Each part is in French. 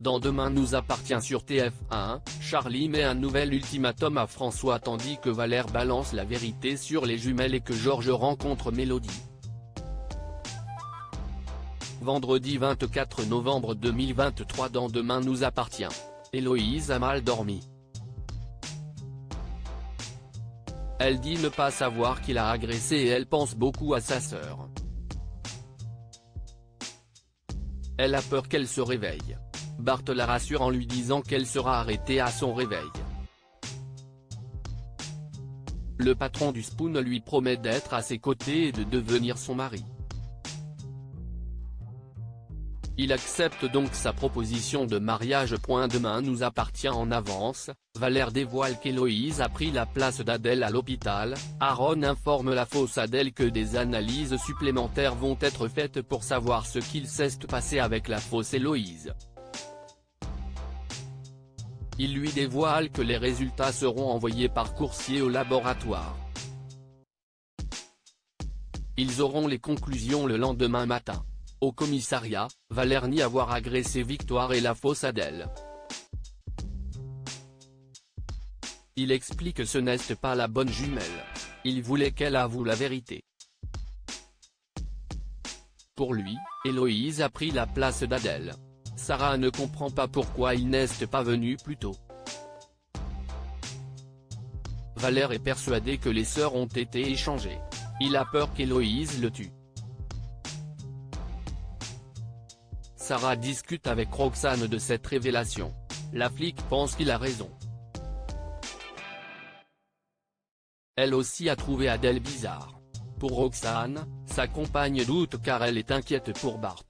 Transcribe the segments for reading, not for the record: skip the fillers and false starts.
Dans Demain nous appartient sur TF1, Charlie met un nouvel ultimatum à François tandis que Valère balance la vérité sur les jumelles et que Georges rencontre Mélodie. Vendredi 24 novembre 2023 dans Demain nous appartient. Héloïse a mal dormi. Elle dit ne pas savoir qui l'a agressée et elle pense beaucoup à sa sœur. Elle a peur qu'elle se réveille. Bart la rassure en lui disant qu'elle sera arrêtée à son réveil. Le patron du Spoon lui promet d'être à ses côtés et de devenir son mari. Il accepte donc sa proposition de mariage. Demain nous appartient en avance, Valère dévoile qu'Héloïse a pris la place d'Adèle à l'hôpital, Aaron informe la fausse Adèle que des analyses supplémentaires vont être faites pour savoir ce qu'il s'est passé avec la fausse Héloïse. Il lui dévoile que les résultats seront envoyés par coursier au laboratoire. Ils auront les conclusions le lendemain matin. Au commissariat, Valère nie avoir agressé Victoire et la fausse Adèle. Il explique que ce n'est pas la bonne jumelle. Il voulait qu'elle avoue la vérité. Pour lui, Héloïse a pris la place d'Adèle. Sarah ne comprend pas pourquoi il n'est pas venu plus tôt. Valère est persuadé que les sœurs ont été échangées. Il a peur qu'Héloïse le tue. Sarah discute avec Roxane de cette révélation. La flic pense qu'il a raison. Elle aussi a trouvé Adèle bizarre. Pour Roxane, sa compagne doute car elle est inquiète pour Bart.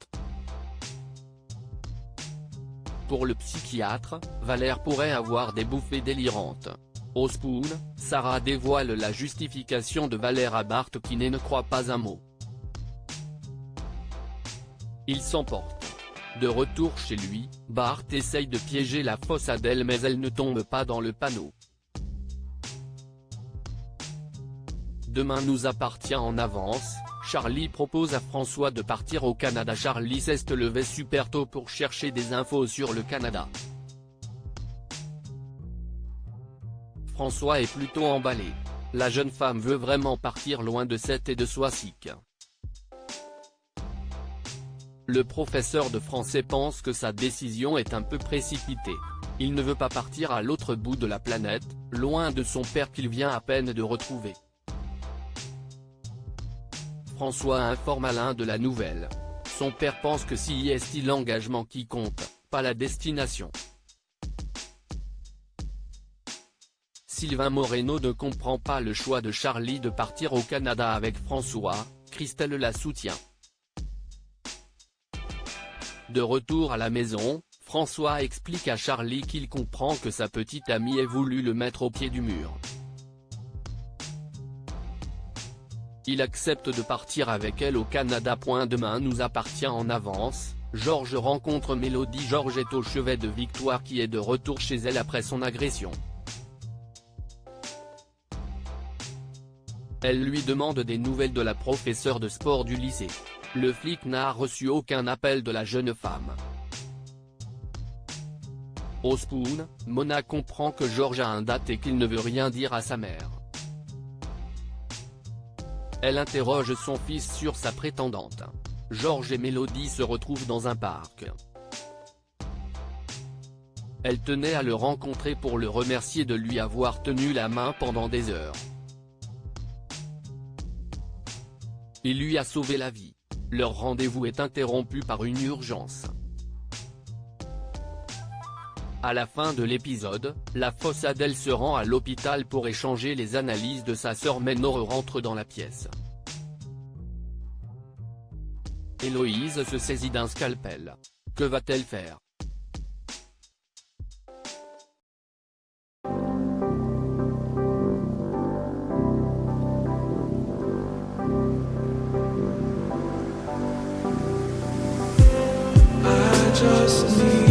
Pour le psychiatre, Valère pourrait avoir des bouffées délirantes. Au Spoon, Sarah dévoile la justification de Valère à Bart qui ne croit pas un mot. Il s'emporte. De retour chez lui, Bart essaye de piéger la fausse Adèle mais elle ne tombe pas dans le panneau. Demain nous appartient en avance, Charlie propose à François de partir au Canada. Charlie s'est levé super tôt pour chercher des infos sur le Canada. François est plutôt emballé. La jeune femme veut vraiment partir loin de Seth et de Swazik. Le professeur de français pense que sa décision est un peu précipitée. Il ne veut pas partir à l'autre bout de la planète, loin de son père qu'il vient à peine de retrouver. François informe Alain de la nouvelle. Son père pense que c'est l'engagement qui compte, pas la destination. Sylvain Moreno ne comprend pas le choix de Charlie de partir au Canada avec François, Christelle la soutient. De retour à la maison, François explique à Charlie qu'il comprend que sa petite amie ait voulu le mettre au pied du mur. Il accepte de partir avec elle au Canada. Demain nous appartient en avance, Georges rencontre Mélodie. Georges est au chevet de Victoire qui est de retour chez elle après son agression. Elle lui demande des nouvelles de la professeure de sport du lycée. Le flic n'a reçu aucun appel de la jeune femme. Au Spoon, Mona comprend que Georges a un date et qu'il ne veut rien dire à sa mère. Elle interroge son fils sur sa prétendante. Georges et Mélodie se retrouvent dans un parc. Elle tenait à le rencontrer pour le remercier de lui avoir tenu la main pendant des heures. Il lui a sauvé la vie. Leur rendez-vous est interrompu par une urgence. À la fin de l'épisode, la fausse Adèle se rend à l'hôpital pour échanger les analyses de sa sœur mais Nore rentre dans la pièce. Héloïse se saisit d'un scalpel. Que va-t-elle faire? Just need